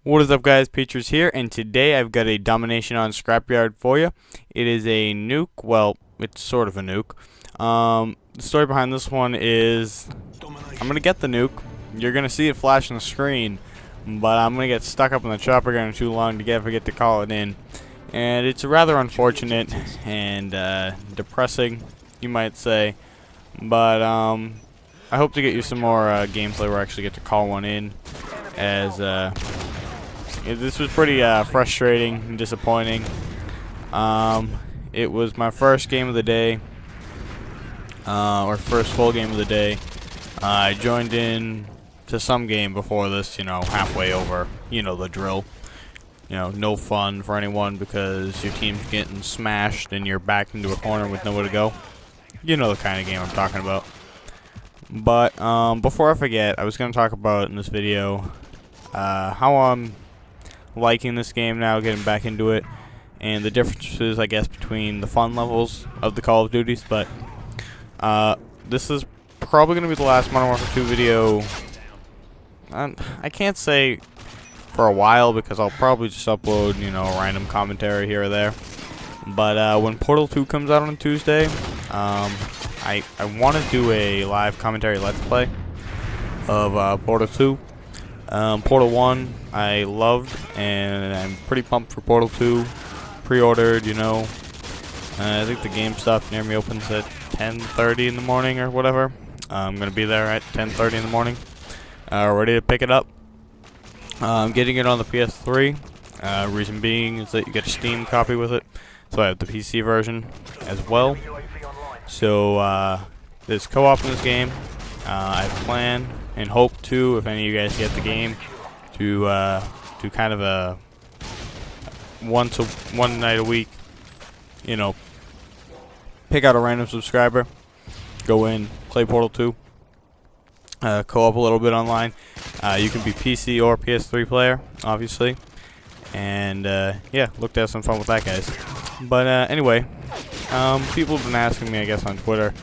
What is up, guys? Patriots here, and today I've got a domination on Scrapyard for you. It is a nuke. Well, it's sort of a nuke. The story behind this one is I'm gonna get the nuke. You're gonna see it flash on the screen, but I'm gonna get stuck up in the chopper gun too long to forget to call it in, and it's rather unfortunate and depressing, you might say. But I hope to get you some more gameplay where I actually get to call one in, as this was pretty frustrating and disappointing. It was my first game of the day, or first full game of the day. I joined in to some game before this, halfway over, the drill. No fun for anyone because your team's getting smashed and you're backed into a corner with nowhere to go. You know the kind of game I'm talking about. But before I forget, I was going to talk about in this video how I'm liking this game now, getting back into it, and the differences, I guess, between the fun levels of the Call of Duties. But this is probably going to be the last Modern Warfare 2 video. I can't say for a while because I'll probably just upload, random commentary here or there. But when Portal 2 comes out on Tuesday, I want to do a live commentary let's play of Portal 2. Portal 1 I loved, and I'm pretty pumped for Portal 2. Pre-ordered, I think the game stuff near me opens at 10:30 in the morning or whatever. I'm going to be there at 10:30 in the morning, ready to pick it up. I'm getting it on the PS3. Reason being is that you get a Steam copy with it, so I have the PC version as well. So there's co-op in this game. I plan and hope to, if any of you guys get the game, to do kind of a one night a week, pick out a random subscriber, go in, play Portal 2, co-op a little bit online. You can be PC or PS3 player, obviously, and yeah, look to have some fun with that, guys. But anyway, people have been asking me, I guess, on Twitter,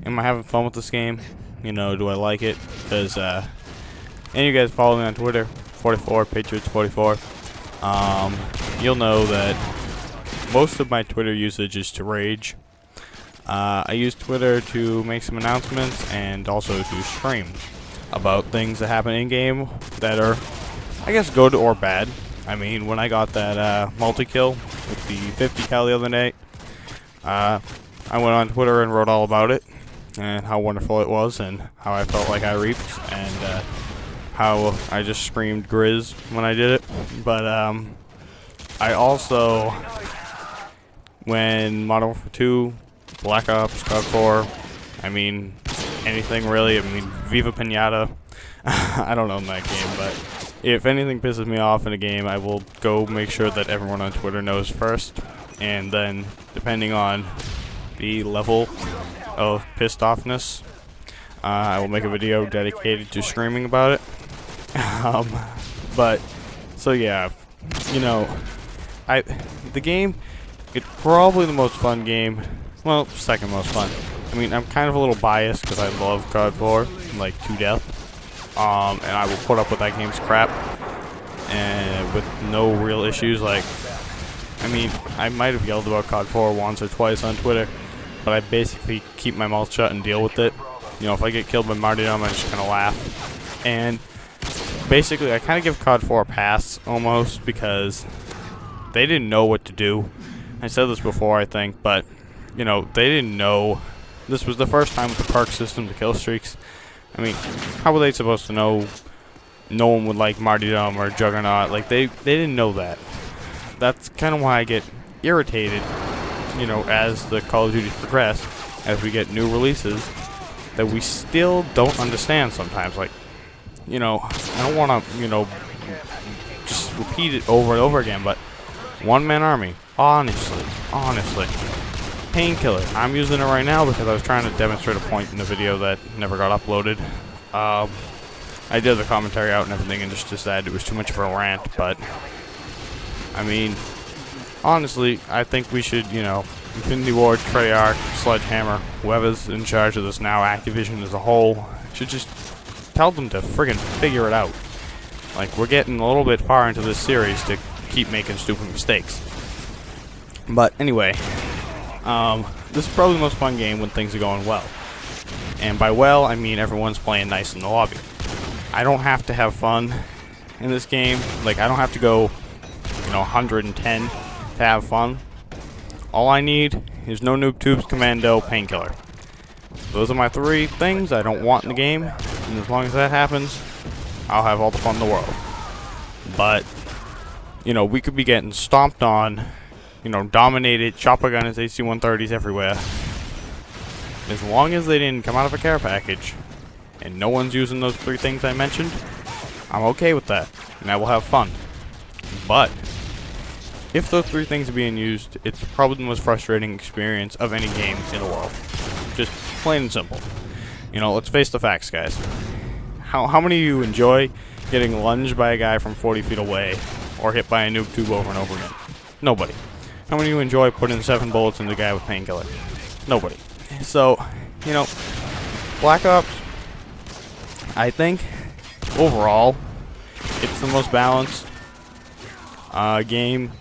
am I having fun with this game? Do I like it? Because and you guys follow me on Twitter, 44Patriots44. You'll know that most of my Twitter usage is to rage. I use Twitter to make some announcements and also to stream about things that happen in game that are, I guess, good or bad. I mean, when I got that multi-kill with the 50 cal the other night, I went on Twitter and wrote all about it, and how wonderful it was, and how I felt like I reaped, and how I just screamed Grizz when I did it. But I also, when Modern Warfare 2, Black Ops, COD 4, I mean, anything really, Viva Pinata, I don't know in that game, but if anything pisses me off in a game, I will go make sure that everyone on Twitter knows first, and then, depending on the level of pissed offness, I will make a video dedicated to screaming about it. But so yeah, the game, it's probably the most fun game. Well, second most fun. I'm kind of a little biased because I love COD 4 like to death. And I will put up with that game's crap and with no real issues. Like, I might have yelled about COD 4 once or twice on Twitter, but I basically keep my mouth shut and deal with it. If I get killed by martyrdom, I just kind of laugh. And basically, I kind of give COD 4 a pass, almost, because they didn't know what to do. I said this before, I think, but, they didn't know. This was the first time with the perk system, the kill streaks. How were they supposed to know no one would like martyrdom or juggernaut? Like, they didn't know that. That's kind of why I get irritated, as the Call of Duties progress, as we get new releases, that we still don't understand sometimes. Like, I don't want to, just repeat it over and over again, but one-man army, honestly, painkiller. I'm using it right now because I was trying to demonstrate a point in the video that never got uploaded. I did the commentary out and everything and just decided it was too much of a rant, but, honestly, I think we should, Infinity Ward, Treyarch, Sledgehammer, whoever's in charge of this now, Activision as a whole, should just tell them to friggin' figure it out. Like, we're getting a little bit far into this series to keep making stupid mistakes. But anyway, this is probably the most fun game when things are going well. And by well, I mean everyone's playing nice in the lobby. I don't have to have fun in this game. Like, I don't have to go, 110 to have fun. All I need is no noob tubes, commando, painkiller. Those are my 3 things I don't want in the game. And as long as that happens, I'll have all the fun in the world. But, we could be getting stomped on, dominated, chopper gunners, AC-130s everywhere. As long as they didn't come out of a care package, and no one's using those 3 things I mentioned, I'm okay with that, and I will have fun. But, if those 3 things are being used, it's probably the most frustrating experience of any game in the world. Just plain and simple. Let's face the facts, guys. How many of you enjoy getting lunged by a guy from 40 feet away, or hit by a noob tube over and over again? Nobody. How many of you enjoy putting 7 bullets in the guy with painkiller? Nobody. So, Black Ops, I think, overall, it's the most balanced game.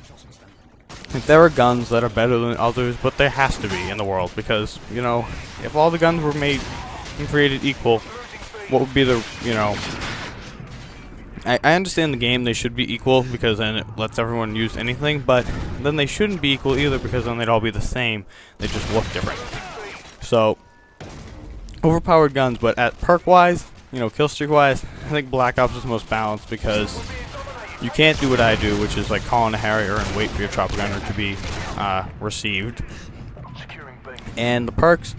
There are guns that are better than others, but there has to be in the world, because, if all the guns were made and created equal, what would be the, I understand the game, they should be equal, because then it lets everyone use anything, but then they shouldn't be equal either, because then they'd all be the same, they just look different. So, overpowered guns, but at perk-wise, kill-streak-wise, I think Black Ops is the most balanced, because you can't do what I do, which is like call in a Harrier and wait for your chopper gunner to be received. And the perks,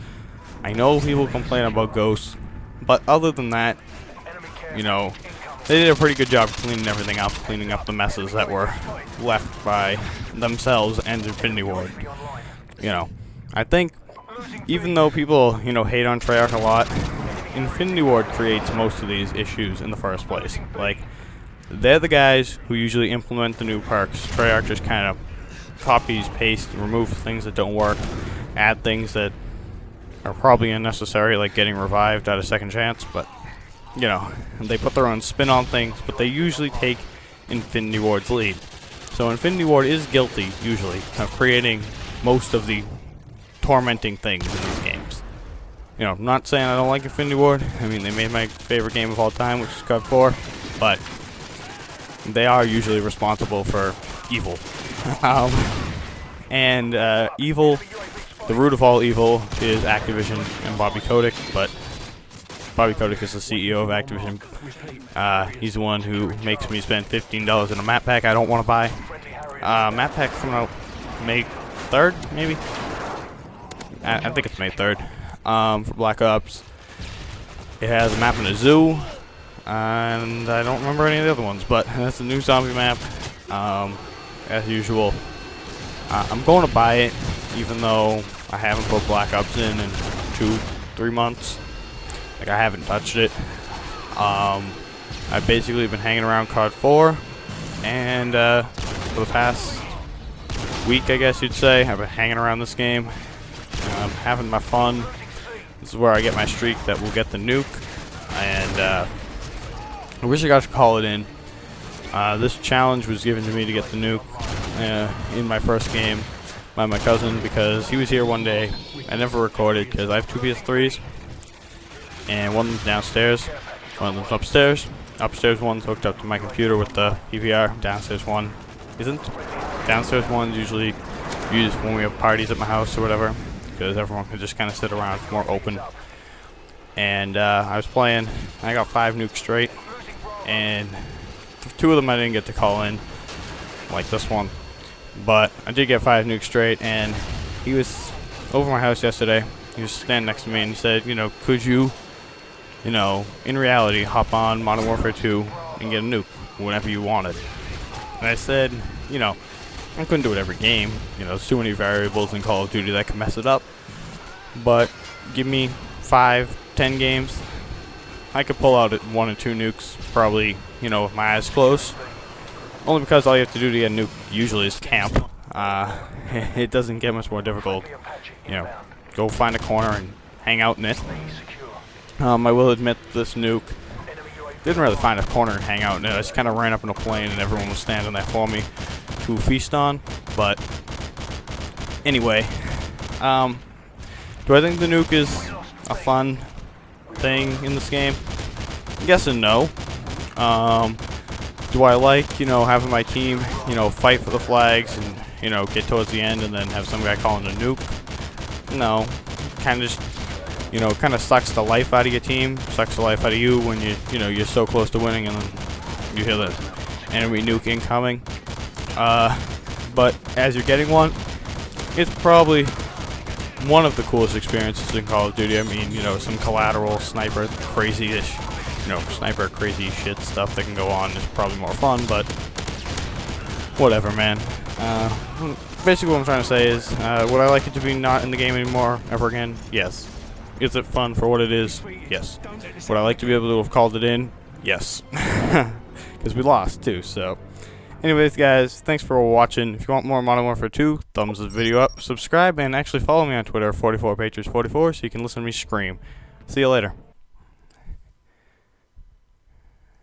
I know people complain about ghosts, but other than that, they did a pretty good job cleaning everything up, cleaning up the messes that were left by themselves and Infinity Ward. I think, even though people, hate on Treyarch a lot, Infinity Ward creates most of these issues in the first place. Like, they're the guys who usually implement the new perks. Treyarch just kind of copies, pastes, removes things that don't work, add things that are probably unnecessary, like getting revived at a second chance, but, they put their own spin on things, but they usually take Infinity Ward's lead. So Infinity Ward is guilty, usually, of creating most of the tormenting things in these games. I'm not saying I don't like Infinity Ward. I mean, they made my favorite game of all time, which is COD 4, but they are usually responsible for evil. Evil, the root of all evil is Activision and Bobby Kotick, but Bobby Kotick is the CEO of Activision. He's the one who makes me spend $15 in a map pack I don't want to buy. Map pack coming out May 3rd, maybe? I think it's May 3rd, for Black Ops. It has a map in a zoo, and I don't remember any of the other ones, but that's a new zombie map, as usual. I'm going to buy it, even though I haven't put Black Ops in 2-3 months. Like, I haven't touched it. I've basically been hanging around COD 4, and for the past week, I guess you'd say, I've been hanging around this game. I'm having my fun. This is where I get my streak that will get the nuke, and I wish I got to call it in. This challenge was given to me to get the nuke in my first game by my cousin, because he was here one day. I never recorded because I have 2 PS3s, and one of them's downstairs, one of them's upstairs. Upstairs one's hooked up to my computer with the PVR. Downstairs one isn't. Downstairs one's usually used when we have parties at my house or whatever, because everyone can just kind of sit around. It's more open. And I was playing. I got 5 nukes straight, and 2 of them I didn't get to call in, like this one. But I did get 5 nukes straight, and he was over my house yesterday. He was standing next to me, and he said, could you, in reality, hop on Modern Warfare 2 and get a nuke whenever you wanted? And I said, I couldn't do it every game. There's too many variables in Call of Duty that can mess it up. But give me 5-10 games, I could pull out 1 or 2 nukes, probably, with my eyes closed. Only because all you have to do to get a nuke usually is camp. It doesn't get much more difficult. Go find a corner and hang out in it. I will admit this nuke didn't really find a corner and hang out in it. I just kind of ran up in a plane and everyone was standing there for me to feast on. But anyway, do I think the nuke is a fun thing in this game? Yes and no. Do I like, you know, having my team, you know, fight for the flags and, you know, get towards the end and then have some guy calling a nuke? No. Kind of just, you know, kind of sucks the life out of your team, sucks the life out of you when you know, you're so close to winning and then you hear the enemy nuke incoming. But as you're getting one, it's probably one of the coolest experiences in Call of Duty. I mean, you know, some collateral sniper crazy-ish, you know, sniper crazy shit stuff that can go on is probably more fun, but whatever, man. Basically what I'm trying to say is, would I like it to be not in the game anymore ever again? Yes. Is it fun for what it is? Yes. Would I like to be able to have called it in? Yes. Because we lost too, so. Anyways, guys, thanks for watching. If you want more Modern Warfare 2, thumbs this video up, subscribe, and actually follow me on Twitter, 44Patriots44, so you can listen to me scream. See you later.